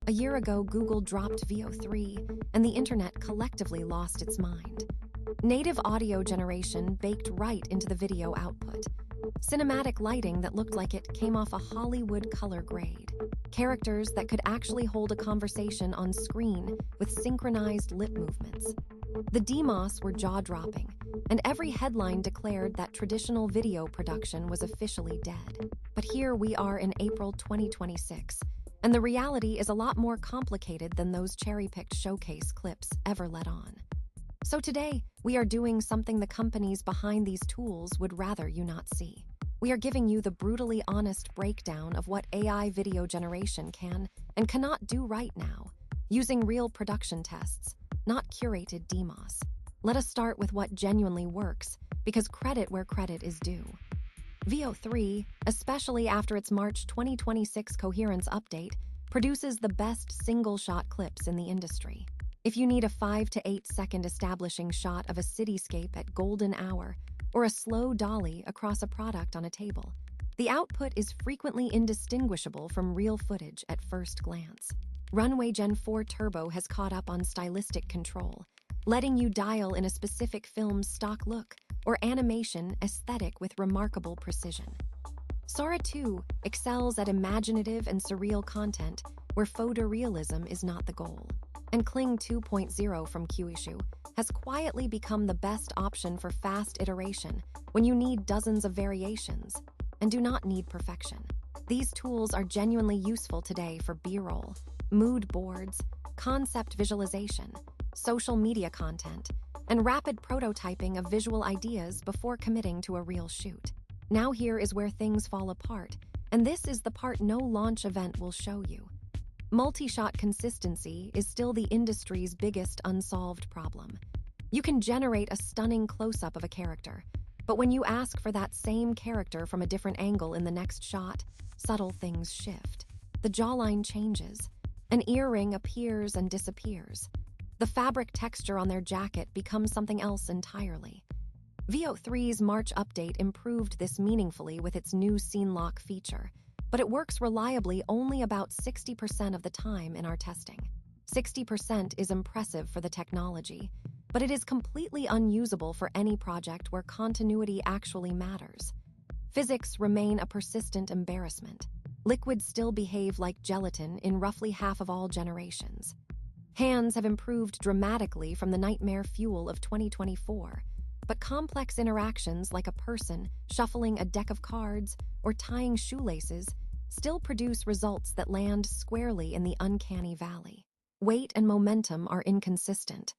A year ago, Google dropped VO3, and the internet collectively lost its mind. Native audio generation baked right into the video output. Cinematic lighting that looked like it came off a Hollywood color grade. Characters that could actually hold a conversation on screen with synchronized lip movements. The demos were jaw-dropping, and every headline declared that traditional video production was officially dead. But here we are in April 2026, and the reality is a lot more complicated than those cherry-picked showcase clips ever let on. So today, we are doing something the companies behind these tools would rather you not see. We are giving you the brutally honest breakdown of what AI video generation can and cannot do right now, using real production tests, not curated demos. Let us start with what genuinely works, because credit where credit is due. VO3, especially after its March 2026 coherence update, produces the best single-shot clips in the industry. If you need a 5 to 8 second establishing shot of a cityscape at golden hour, or a slow dolly across a product on a table, the output is frequently indistinguishable from real footage at first glance. Runway Gen-4 Turbo has caught up on stylistic control, letting you dial in a specific film's stock look or animation aesthetic with remarkable precision. Sora 2 excels at imaginative and surreal content where photorealism is not the goal. And Kling 2.0 from Kyushu has quietly become the best option for fast iteration when you need dozens of variations and do not need perfection. These tools are genuinely useful today for B-roll, mood boards, concept visualization, social media content, and rapid prototyping of visual ideas before committing to a real shoot. Now here is where things fall apart, and this is the part no launch event will show you. Multi-shot consistency is still the industry's biggest unsolved problem. You can generate a stunning close-up of a character, but when you ask for that same character from a different angle in the next shot, subtle things shift. The jawline changes. An earring appears and disappears. The fabric texture on their jacket becomes something else entirely. VO3's March update improved this meaningfully with its new scene lock feature, but it works reliably only about 60% of the time in our testing. 60% is impressive for the technology, but it is completely unusable for any project where continuity actually matters. Physics remain a persistent embarrassment. Liquids still behave like gelatin in roughly half of all generations. Hands have improved dramatically from the nightmare fuel of 2024, but complex interactions like a person shuffling a deck of cards or tying shoelaces still produce results that land squarely in the uncanny valley. Weight and momentum are inconsistent.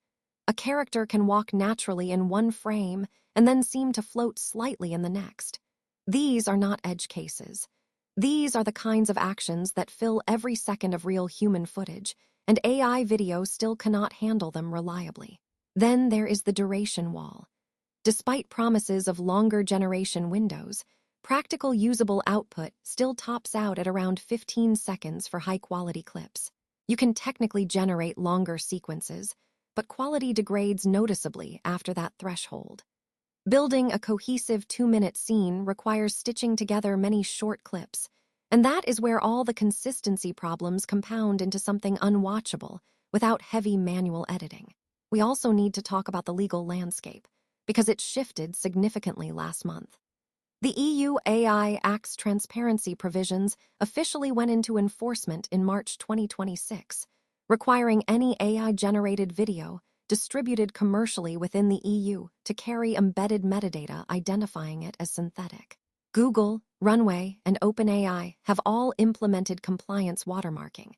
A character can walk naturally in one frame and then seem to float slightly in the next. These are not edge cases. These are the kinds of actions that fill every second of real human footage, and AI video still cannot handle them reliably. Then there is the duration wall. Despite promises of longer generation windows, practical usable output still tops out at around 15 seconds for high-quality clips. You can technically generate longer sequences, but quality degrades noticeably after that threshold. Building a cohesive 2-minute scene requires stitching together many short clips, and that is where all the consistency problems compound into something unwatchable without heavy manual editing. We also need to talk about the legal landscape, because it shifted significantly last month. The EU AI Act's transparency provisions officially went into enforcement in March 2026, requiring any AI-generated video distributed commercially within the EU to carry embedded metadata identifying it as synthetic. Google, Runway, and OpenAI have all implemented compliance watermarking,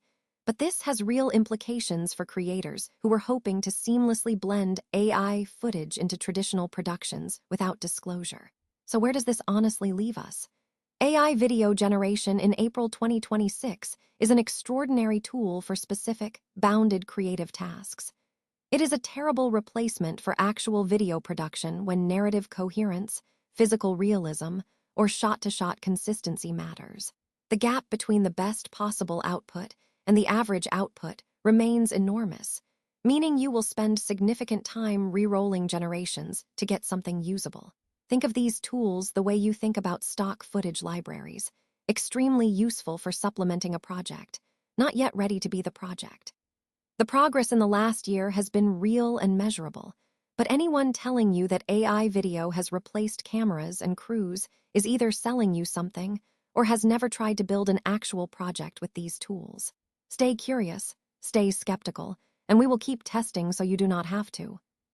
but this has real implications for creators who were hoping to seamlessly blend AI footage into traditional productions without disclosure. So where does this honestly leave us? AI video generation in April 2026 is an extraordinary tool for specific, bounded creative tasks. It is a terrible replacement for actual video production when narrative coherence, physical realism, or shot-to-shot consistency matters. The gap between the best possible output and the average output remains enormous, meaning you will spend significant time re-rolling generations to get something usable. Think of these tools the way you think about stock footage libraries, extremely useful for supplementing a project, not yet ready to be the project. The progress in the last year has been real and measurable, but anyone telling you that AI video has replaced cameras and crews is either selling you something or has never tried to build an actual project with these tools. Stay curious, stay skeptical, and we will keep testing so you do not have to.